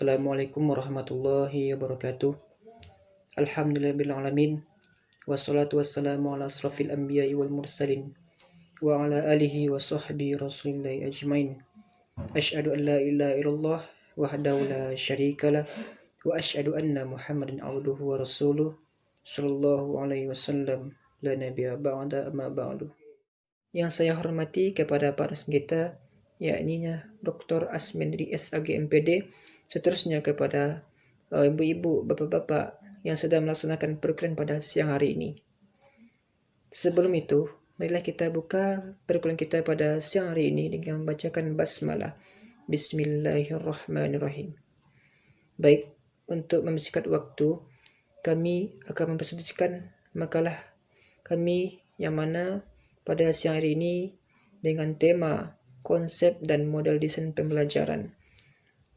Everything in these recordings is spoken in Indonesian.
Assalamualaikum warahmatullahi wabarakatuh. Alhamdulillahirrahmanirrahim. Wassalatu wassalamu ala asrafil anbiya'i wal mursalin wa ala alihi wa sahbihi rasulillahi ajmain. Asyhadu an la ilaha illallah wahdahu la syarikalah wa asyhadu anna Muhammadan abduhu wa rasuluh sallallahu alaihi wasallam la nabiyya ba'da amma ba'du. Yang saya hormati kepada para kita, yakni Dr. Asmendri SAG MPD, seterusnya kepada ibu-ibu, bapak-bapak yang sedang melaksanakan perkuliahan pada siang hari ini. Sebelum itu, marilah kita buka perkuliahan kita pada siang hari ini dengan membacakan basmalah. Bismillahirrahmanirrahim. Baik, untuk mempersingkat waktu, kami akan mempresentasikan makalah kami yang mana pada siang hari ini dengan tema konsep dan model desain pembelajaran,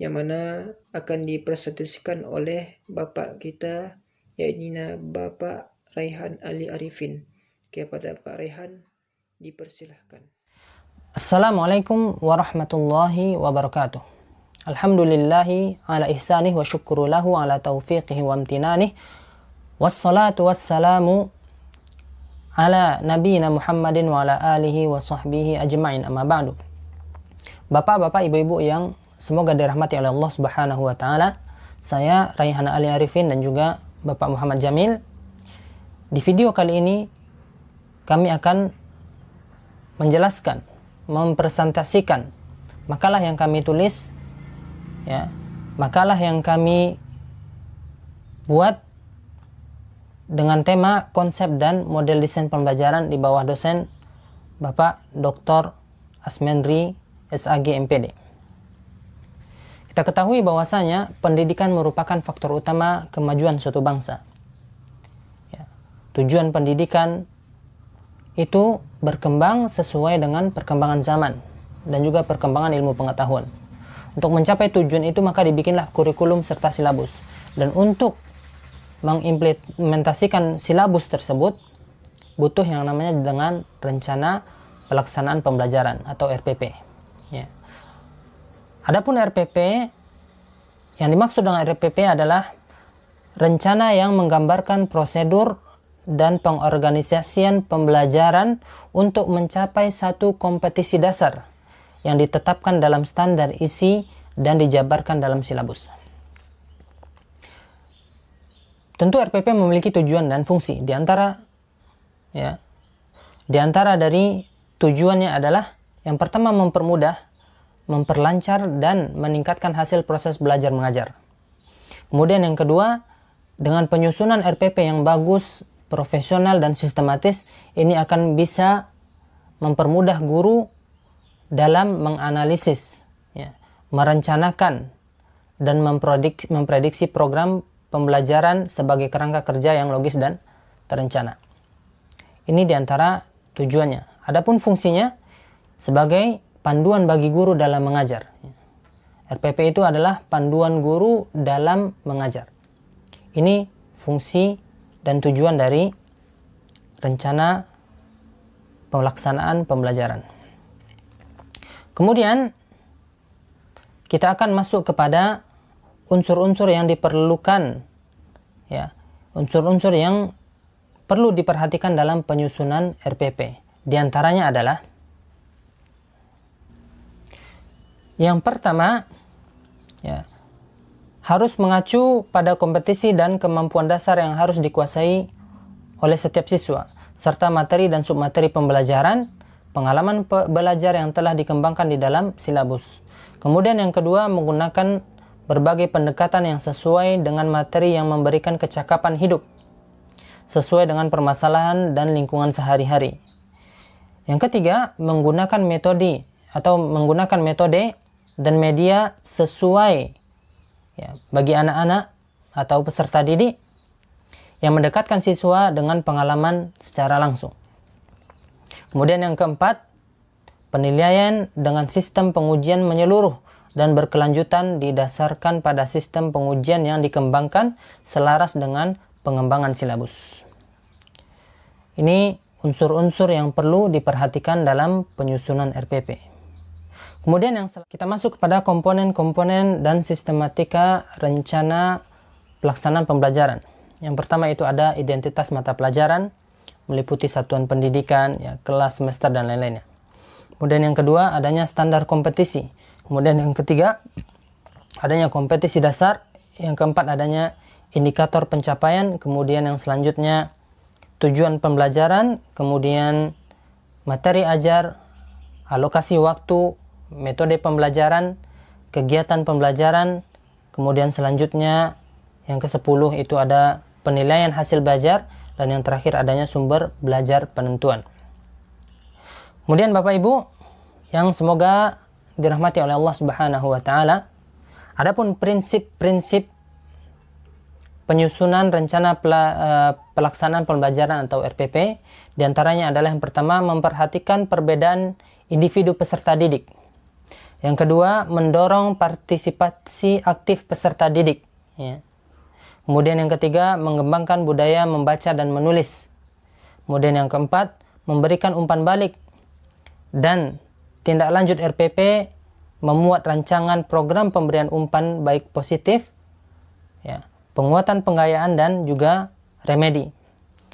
yang mana akan dipresentasikan oleh Bapak kita, yakni Bapak Raihan Ali Arifin. Kepada Pak Raihan, dipersilahkan. Assalamualaikum warahmatullahi wabarakatuh. Alhamdulillahi ala ihsanih wa syukru lahu ala taufiqihi wa amtinanih. Wassalatu wassalamu ala nabiyina Muhammadin wa ala alihi wa sahbihi ajma'in, amma ba'du. Bapak-bapak, ibu-ibu yang semoga dirahmati oleh Allah Subhanahu wa taala, saya Raihan Ali Arifin dan juga Bapak Muhammad Jamil. Di video kali ini kami akan menjelaskan, mempresentasikan makalah yang kami tulis, makalah yang kami buat dengan tema konsep dan model desain pembelajaran di bawah dosen Bapak Dr. Asmendri SAG MPD. Kita ketahui bahwasanya pendidikan merupakan faktor utama kemajuan suatu bangsa. Tujuan pendidikan itu berkembang sesuai dengan perkembangan zaman dan juga perkembangan ilmu pengetahuan. Untuk mencapai tujuan itu maka dibikinlah kurikulum serta silabus. Dan untuk mengimplementasikan silabus tersebut butuh yang namanya dengan rencana pelaksanaan pembelajaran atau RPP. Adapun RPP, yang dimaksud dengan RPP adalah rencana yang menggambarkan prosedur dan pengorganisasian pembelajaran untuk mencapai satu kompetisi dasar yang ditetapkan dalam standar isi dan dijabarkan dalam silabus. Tentu RPP memiliki tujuan dan fungsi. Di antara dari tujuannya adalah yang pertama mempermudah, memperlancar dan meningkatkan hasil proses belajar mengajar. Kemudian yang kedua, dengan penyusunan RPP yang bagus, profesional dan sistematis, ini akan bisa mempermudah guru dalam menganalisis, merencanakan dan memprediksi program pembelajaran sebagai kerangka kerja yang logis dan terencana. Ini diantara tujuannya. Adapun fungsinya sebagai panduan bagi guru dalam mengajar. RPP itu adalah panduan guru dalam mengajar. Ini fungsi dan tujuan dari rencana pelaksanaan pembelajaran. Kemudian kita akan masuk kepada unsur-unsur yang diperlukan, unsur-unsur yang perlu diperhatikan dalam penyusunan RPP. Di antaranya adalah yang pertama, harus mengacu pada kompetisi dan kemampuan dasar yang harus dikuasai oleh setiap siswa, serta materi dan submateri pembelajaran, pengalaman belajar yang telah dikembangkan di dalam silabus. Kemudian yang kedua, menggunakan berbagai pendekatan yang sesuai dengan materi yang memberikan kecakapan hidup, sesuai dengan permasalahan dan lingkungan sehari-hari. Yang ketiga, menggunakan metode dan media sesuai bagi anak-anak atau peserta didik yang mendekatkan siswa dengan pengalaman secara langsung. Kemudian yang keempat, penilaian dengan sistem pengujian menyeluruh dan berkelanjutan didasarkan pada sistem pengujian yang dikembangkan selaras dengan pengembangan silabus. Ini unsur-unsur yang perlu diperhatikan dalam penyusunan RPP. Kemudian kita masuk kepada komponen-komponen dan sistematika rencana pelaksanaan pembelajaran. Yang pertama itu ada identitas mata pelajaran, meliputi satuan pendidikan, ya, kelas, semester, dan lain-lainnya. Kemudian yang kedua adanya standar kompetisi. Kemudian yang ketiga adanya kompetisi dasar. Yang keempat adanya indikator pencapaian. Kemudian yang selanjutnya tujuan pembelajaran, kemudian materi ajar, alokasi waktu, metode pembelajaran, kegiatan pembelajaran, kemudian selanjutnya yang ke-10 itu ada penilaian hasil belajar, dan yang terakhir adanya sumber belajar penentuan. Kemudian Bapak Ibu yang semoga dirahmati oleh Allah Subhanahu wa taala, adapun prinsip-prinsip penyusunan rencana pelaksanaan pembelajaran atau RPP, diantaranya adalah yang pertama memperhatikan perbedaan individu peserta didik. Yang kedua, mendorong partisipasi aktif peserta didik. Ya. Kemudian yang ketiga, mengembangkan budaya membaca dan menulis. Kemudian yang keempat, memberikan umpan balik. Dan tindak lanjut RPP, memuat rancangan program pemberian umpan baik positif, ya, penguatan penggayaan dan juga remedi.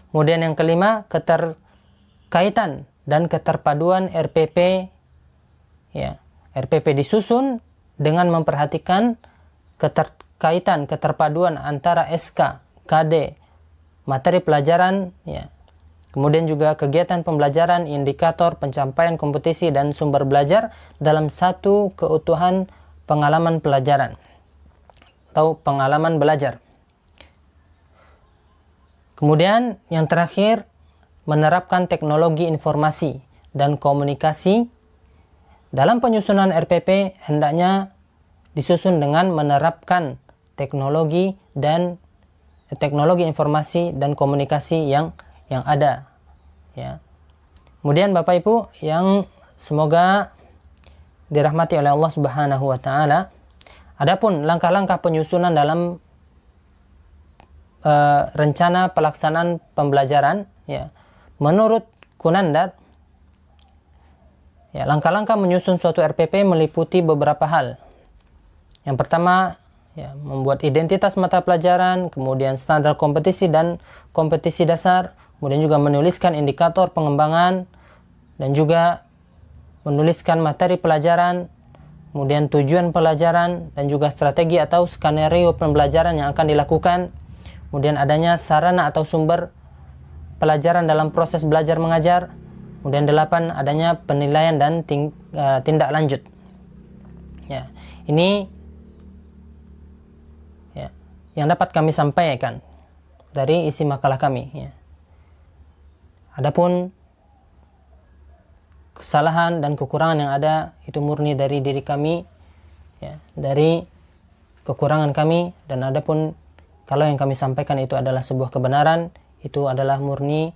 Kemudian yang kelima, keterkaitan dan keterpaduan RPP. Ya, RPP disusun dengan memperhatikan keterkaitan, keterpaduan antara SK, KD, materi pelajaran, ya. Kemudian juga kegiatan pembelajaran, indikator, pencapaian kompetisi, dan sumber belajar dalam satu keutuhan pengalaman pelajaran atau pengalaman belajar. Kemudian yang terakhir, menerapkan teknologi informasi dan komunikasi. Dalam penyusunan RPP hendaknya disusun dengan menerapkan teknologi informasi dan komunikasi yang ada, ya. Kemudian Bapak Ibu yang semoga dirahmati oleh Allah Subhanahu wa taala, adapun langkah-langkah penyusunan dalam rencana pelaksanaan pembelajaran, ya, menurut Kunandar, ya, langkah-langkah menyusun suatu RPP meliputi beberapa hal. Yang pertama, ya, membuat identitas mata pelajaran, kemudian standar kompetisi dan kompetisi dasar, kemudian juga menuliskan indikator pengembangan, dan juga menuliskan materi pelajaran, kemudian tujuan pelajaran, dan juga strategi atau skenario pembelajaran yang akan dilakukan. Kemudian adanya sarana atau sumber pelajaran dalam proses belajar mengajar. Kemudian 8, adanya penilaian dan tindak lanjut. Ya, ini ya, yang dapat kami sampaikan dari isi makalah kami. Ya. Adapun kesalahan dan kekurangan yang ada itu murni dari diri kami, ya, dari kekurangan kami, dan adapun kalau yang kami sampaikan itu adalah sebuah kebenaran, itu adalah murni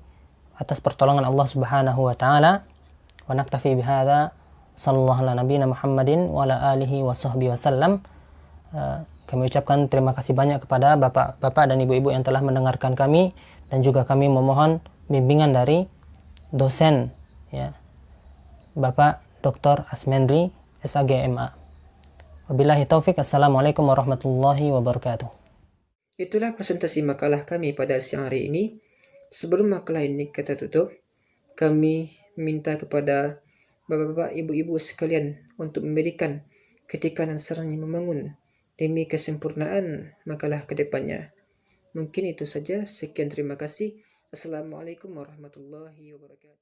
atas pertolongan Allah Subhanahu wa taala. Wa naktafi bihadza, sallallahu ala nabiyina Muhammadin wa ala alihi wa sahbihi wasallam. Kami ucapkan terima kasih banyak kepada bapak-bapak dan ibu-ibu yang telah mendengarkan kami, dan juga kami memohon bimbingan dari dosen, ya, Bapak Dr. Asmendri SAGMA. Wabillahi taufik. Assalamualaikum warahmatullahi wabarakatuh. Itulah presentasi makalah kami pada siang hari ini. Sebelum makalah ini kita tutup, kami minta kepada bapak-bapak, ibu-ibu sekalian untuk memberikan ketika dan sarannya membangun demi kesempurnaan makalah ke depannya. Mungkin itu saja. Sekian, terima kasih. Assalamualaikum warahmatullahi wabarakatuh.